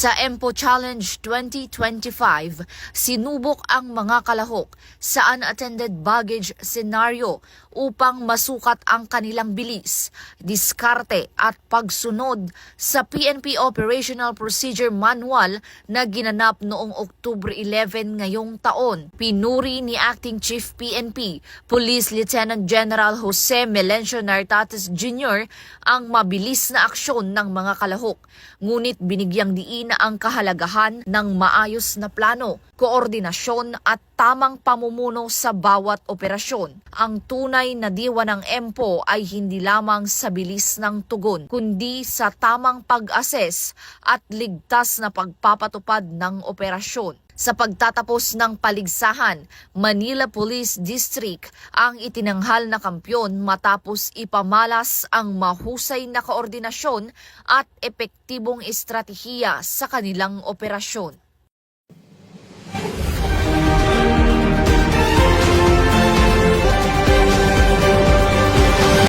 Sa EMPO Challenge 2025, sinubok ang mga kalahok sa unattended baggage scenario upang masukat ang kanilang bilis, diskarte at pagsunod sa PNP Operational Procedure Manual na ginanap noong October 11 ngayong taon. Pinuri ni Acting Chief PNP, Police Lieutenant General Jose Melencio Nartates Jr. ang mabilis na aksyon ng mga kalahok. Ngunit binigyang diin ang kahalagahan ng maayos na plano, koordinasyon at tamang pamumuno sa bawat operasyon. Ang tunay na diwa ng EMPO ay hindi lamang sa bilis ng tugon, kundi sa tamang pag-assess at ligtas na pagpapatupad ng operasyon. Sa pagtatapos ng paligsahan, Manila Police District ang itinanghal na kampyon matapos ipamalas ang mahusay na koordinasyon at epektibong estratehiya sa kanilang operasyon.